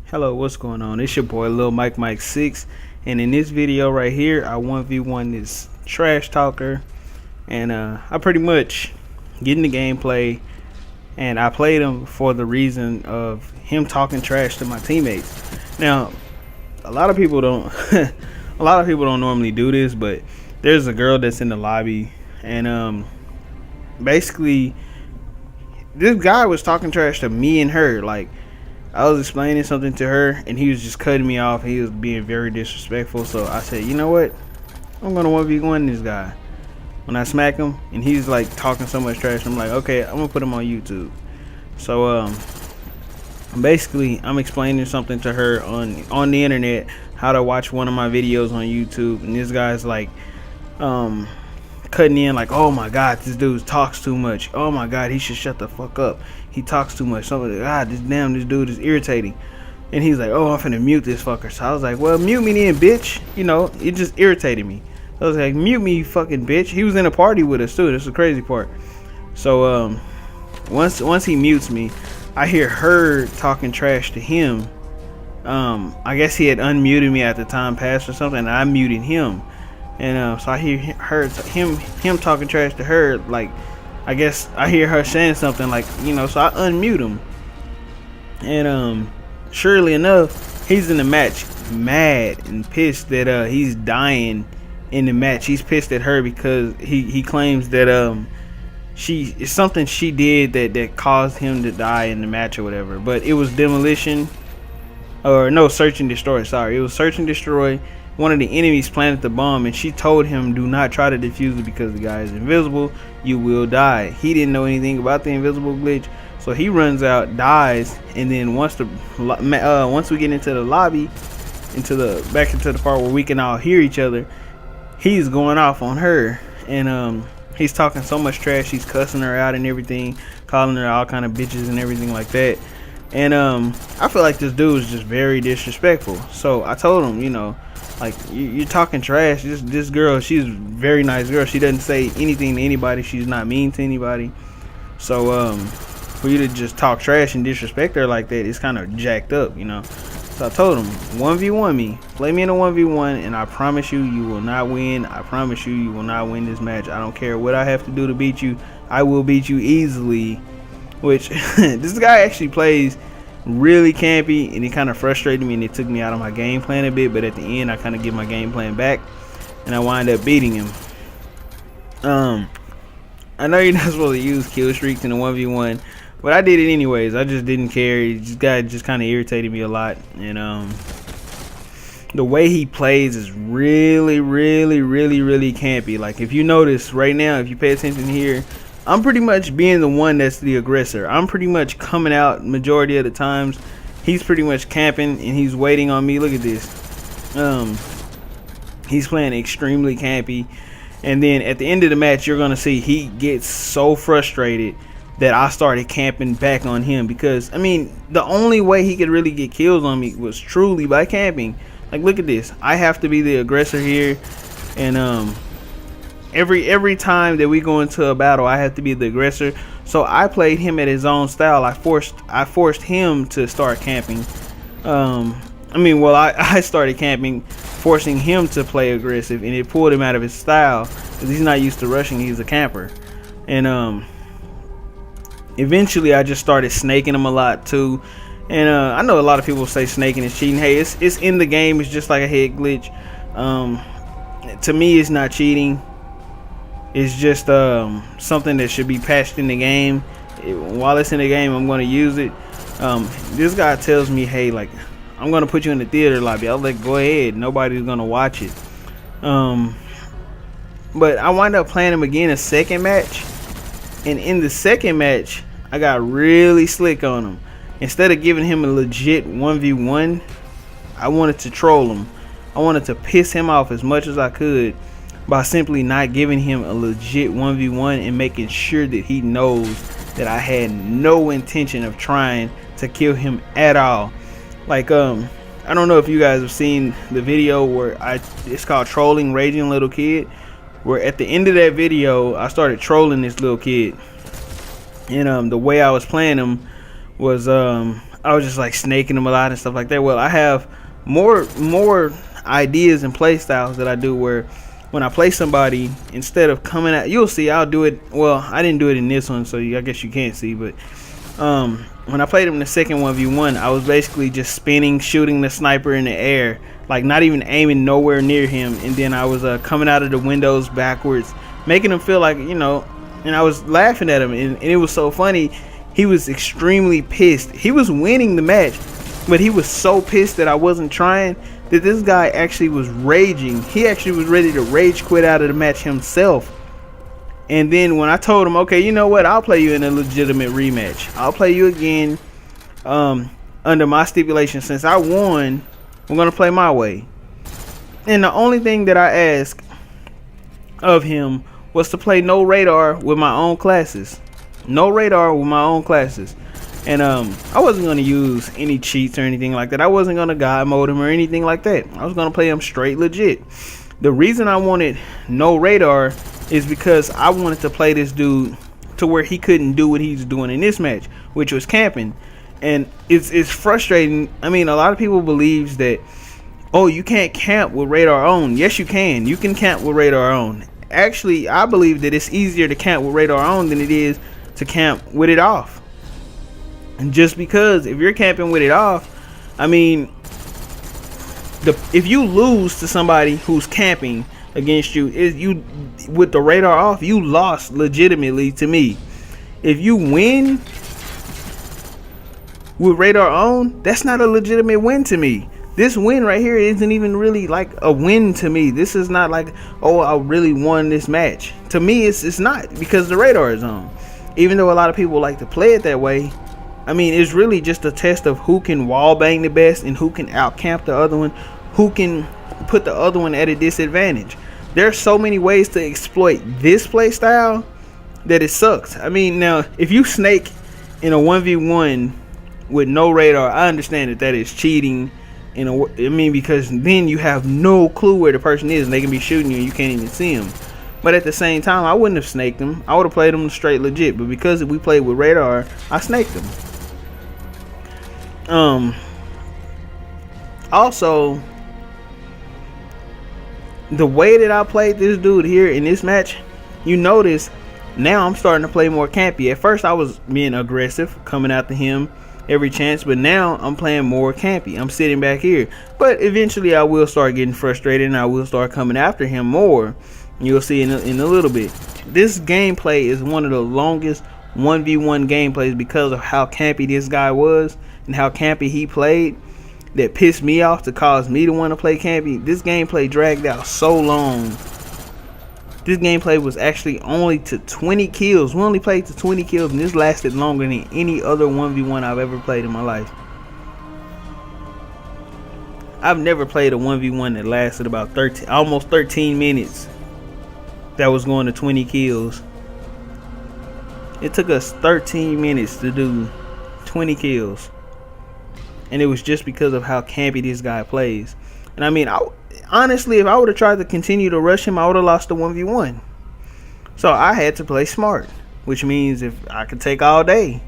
Hello, what's going on? It's your boy lilmikemikesix, and in this video right here, I 1v1 this trash talker, and I pretty much get in the gameplay, and I played him for the reason of him talking trash to my teammates. Now, a lot of people don't, a lot of people don't normally do this, but there's a girl that's in the lobby, and basically, this guy was talking trash to me and her, like. I was explaining something to her and he was just cutting me off. He was being very disrespectful. So I said, you know what? I'm gonna 1v1 this guy. When I smack him and he's like talking so much trash, I'm like, okay, I'm gonna put him on YouTube. So basically I'm explaining something to her on the internet, how to watch one of my videos on YouTube, and this guy's like cutting in like, oh my god, this dude talks too much. Oh my god, he should shut the fuck up. He talks too much. Something like, this dude is irritating. And he's like, oh, I'm finna mute this fucker. So I was like, well, mute me then, bitch. You know, it just irritated me. I was like, mute me, you fucking bitch. He was in a party with us too. That's the crazy part. So once he mutes me, I hear her talking trash to him. I guess he had unmuted me at the time passed or something, and I muted him. And so I hear him talking trash to her. Like, I guess I hear her saying something like, you know, so I unmute him. And surely enough, he's in the match mad and pissed that he's dying in the match. He's pissed at her because he claims that it's something she did that caused him to die in the match or whatever. But it was demolition, or no, search and destroy. Sorry, it was search and destroy. One of the enemies planted the bomb, and she told him, do not try to defuse it because the guy is invisible. You will die. He didn't know anything about the invisible glitch, so he runs out, dies, and then once we get into the lobby, back into the part where we can all hear each other, he's going off on her, and he's talking so much trash. He's cussing her out and everything, calling her all kind of bitches and everything like that. And I feel like this dude is just very disrespectful. So I told him, you know, like, you're talking trash. This girl, she's a very nice girl. She doesn't say anything to anybody. She's not mean to anybody. So for you to just talk trash and disrespect her like that, it's kind of jacked up, you know. So I told him, 1v1 me, play me in a 1v1, and I promise you, you will not win. I promise you, you will not win this match. I don't care what I have to do to beat you. I will beat you easily. Which this guy actually plays really campy, and it kind of frustrated me, and it took me out of my game plan a bit. But at the end, I kind of get my game plan back, and I wind up beating him. I know you're not supposed to use kill streaks in a 1v1, but I did it anyways. I just didn't care. This guy just kind of irritated me a lot, and the way he plays is really campy. Like, if you notice right now, if you pay attention here, I'm pretty much being the one that's the aggressor. I'm pretty much coming out majority of the times. He's pretty much camping and he's waiting on me. Look at this. He's playing extremely campy. And then at the end of the match, you're going to see he gets so frustrated that I started camping back on him. Because, I mean, the only way he could really get kills on me was truly by camping. Like, look at this. I have to be the aggressor here. And, every time that we go into a battle, I have to be the aggressor. So I played him at his own style. I forced him to start camping. I started camping, forcing him to play aggressive, and it pulled him out of his style because he's not used to rushing. He's a camper. And eventually I just started snaking him a lot too. And I know a lot of people say snaking is cheating. Hey, it's in the game. It's just like a head glitch. To me, it's not cheating. It's just something that should be patched in the game. While it's in the game, I'm going to use it. This guy tells me, hey, like, I'm going to put you in the theater lobby. I was like, go ahead. Nobody's going to watch it. But I wind up playing him again a second match. And in the second match, I got really slick on him. Instead of giving him a legit 1v1, I wanted to troll him. I wanted to piss him off as much as I could by simply not giving him a legit 1v1 and making sure that he knows that I had no intention of trying to kill him at all. Like, I don't know if you guys have seen the video where it's called Trolling Raging Little Kid, where at the end of that video, I started trolling this little kid. And the way I was playing him was I I was just like snaking him a lot and stuff like that. Well, I have more ideas and play styles that I do where when I play somebody, instead of coming at, you'll see I'll do it. Well, I didn't do it in this one, so I guess you can't see, but when I played him in the second 1v1, I was basically just spinning, shooting the sniper in the air, like not even aiming nowhere near him, and then I was coming out of the windows backwards, making him feel like, you know, and I was laughing at him, and it was so funny. He was extremely pissed. He was winning the match, but he was so pissed that I wasn't trying that this guy actually was raging. He actually was ready to rage quit out of the match himself. And then when I told him, okay, you know what, I'll play you in a legitimate rematch. I'll play you again under my stipulation. Since I won, I'm going to play my way. And the only thing that I asked of him was to play no radar with my own classes. No radar with my own classes. And I wasn't going to use any cheats or anything like that. I wasn't going to god mode him or anything like that. I was going to play him straight legit. The reason I wanted no radar is because I wanted to play this dude to where he couldn't do what he's doing in this match, which was camping. And it's frustrating. I mean, a lot of people believes that, oh, you can't camp with radar on. Yes, you can. You can camp with radar on. Actually, I believe that it's easier to camp with radar on than it is to camp with it off. And just because if you're camping with it off, I mean, if you lose to somebody who's camping against you, with the radar off, you lost legitimately to me. If you win with radar on, that's not a legitimate win to me. This win right here isn't even really like a win to me. This is not like, oh, I really won this match. To me, it's not, because the radar is on. Even though a lot of people like to play it that way, I mean, it's really just a test of who can wall bang the best and who can out camp the other one, who can put the other one at a disadvantage. There's so many ways to exploit this play style that it sucks. I mean, now if you snake in a 1v1 with no radar, I understand that is cheating. I mean, because then you have no clue where the person is and they can be shooting you and you can't even see them. But at the same time, I wouldn't have snaked them. I would have played them straight legit. But because we played with radar, I snaked them. Also, the way that I played this dude here in this match, you notice now I'm starting to play more campy. At first I was being aggressive, coming after him every chance, but now I'm playing more campy. I'm sitting back here, but eventually I will start getting frustrated and I will start coming after him more. You'll see in a little bit. This gameplay is one of the longest 1v1 gameplays because of how campy this guy was and how campy he played. That pissed me off to cause me to want to play campy. This gameplay dragged out so long. This gameplay was actually only to 20 kills. We only played to 20 kills, and this lasted longer than any other 1v1 I've ever played in my life. I've never played a 1v1 that lasted about almost 13 minutes. That was going to 20 kills. It took us 13 minutes to do 20 kills. And it was just because of how campy this guy plays. And I mean, honestly, if I would have tried to continue to rush him, I would have lost the 1v1. So I had to play smart, which means if I could take all day.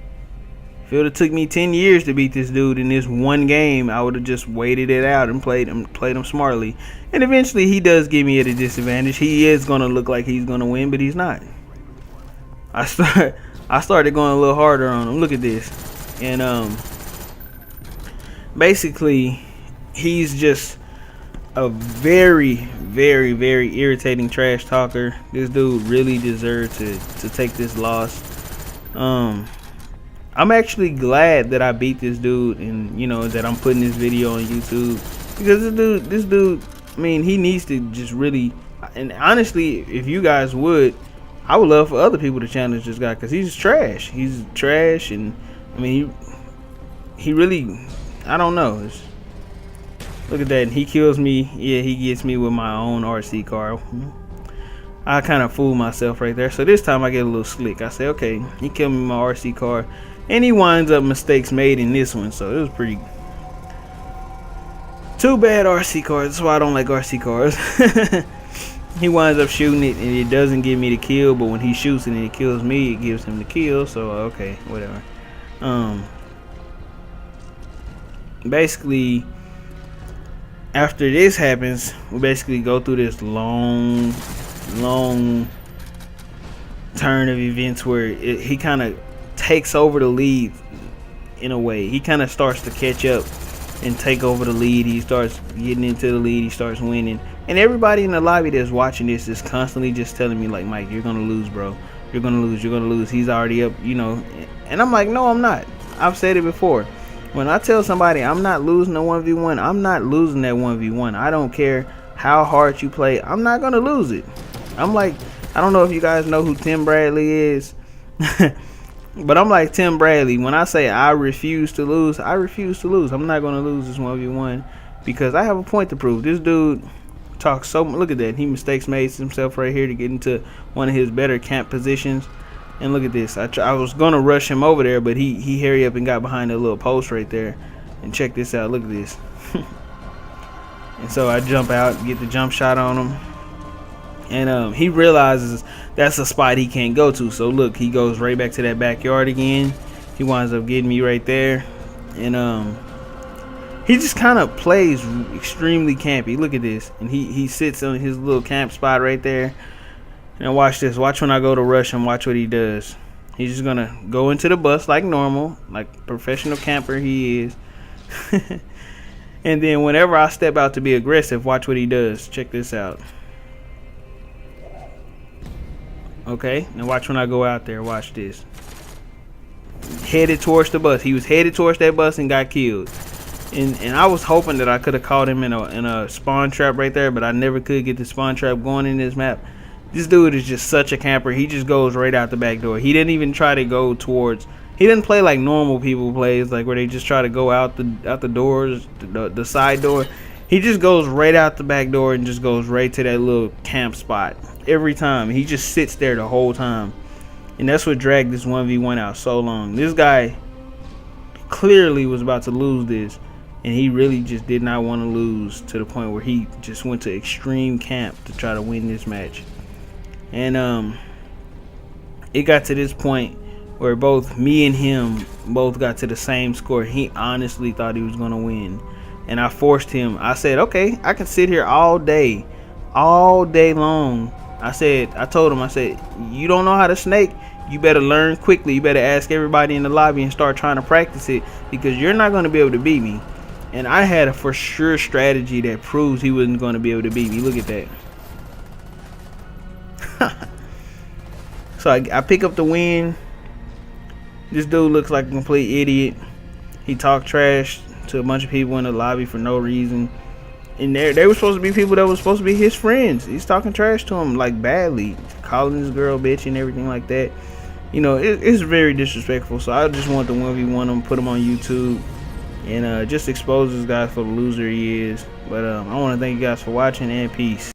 If it would have took me 10 years to beat this dude in this one game, I would have just waited it out and played him smartly. And eventually he does give me at a disadvantage. He is going to look like he's going to win, but he's not. I started going a little harder on him. Look at this. And basically, he's just a very, very, very irritating trash talker. This dude really deserved to take this loss. I'm actually glad that I beat this dude, and you know that I'm putting this video on YouTube, because this dude, I mean, he needs to just really. And honestly, if you guys would, I would love for other people to challenge this guy, because he's trash. He's trash, and I mean, he really. I don't know. Look at that. And he kills me. Yeah, he gets me with my own RC car. I kind of fooled myself right there. So this time I get a little slick. I say, okay, he killed me with my RC car. And he winds up mistakes made in this one. So it was pretty. Too bad RC cars. That's why I don't like RC cars. He winds up shooting it and it doesn't give me the kill. But when he shoots it and it kills me, it gives him the kill. So okay, whatever. basically, after this happens, we basically go through this long turn of events where he kind of takes over the lead in a way. He kind of starts to catch up and take over the lead. He starts getting into the lead. He starts winning. And everybody in the lobby that's watching this is constantly just telling me, like, Mike, you're going to lose, bro. You're going to lose. You're going to lose. He's already up, you know. And I'm like, no, I'm not. I've said it before. When I tell somebody I'm not losing a 1v1, I'm not losing that 1v1. I don't care how hard you play. I'm not going to lose it. I'm like, I don't know if you guys know who Tim Bradley is. But I'm like Tim Bradley. When I say I refuse to lose, I refuse to lose. I'm not going to lose this 1v1 because I have a point to prove. This dude talks so much. Look at that. He mistakes made himself right here to get into one of his better camp positions. And look at this. I was going to rush him over there, but he hurried up and got behind that little post right there. And check this out. Look at this. And so I jump out, get the jump shot on him. And he realizes that's a spot he can't go to. So look, he goes right back to that backyard again. He winds up getting me right there. And he just kind of plays extremely campy. Look at this. And he sits on his little camp spot right there. And watch this. Watch when I go to rush him. Watch what he does. He's just going to go into the bus like normal. Like professional camper he is. And then whenever I step out to be aggressive, watch what he does. Check this out. Okay, now watch when I go out there. Watch this. Headed towards the bus. He was headed towards that bus and got killed. And I was hoping that I could have caught him in a spawn trap right there, but I never could get the spawn trap going in this map. This dude is just such a camper. He just goes right out the back door. He didn't even try to go towards. He didn't play like normal people plays, like where they just try to go out the doors, the side door. He just goes right out the back door and just goes right to that little camp spot every time. He just sits there the whole time. And that's what dragged this 1v1 out so long. This guy clearly was about to lose this. And he really just did not want to lose to the point where he just went to extreme camp to try to win this match. And it got to this point where both me and him both got to the same score. He honestly thought he was going to win. And I forced him. I said, okay, I can sit here all day long. I told him, I said, you don't know how to snake. You better learn quickly. You better ask everybody in the lobby and start trying to practice it because you're not going to be able to beat me. And I had a for sure strategy that proves he wasn't going to be able to beat me. Look at that. So I pick up the win. This dude looks like a complete idiot. He talked trash to a bunch of people in the lobby for no reason. And they were supposed to be people that were supposed to be his friends. He's talking trash to him like badly, calling this girl bitch and everything like that. You know, it's very disrespectful. So I just want to 1v1 him, put him on YouTube, and just expose this guy for the loser he is. But I want to thank you guys for watching, and peace.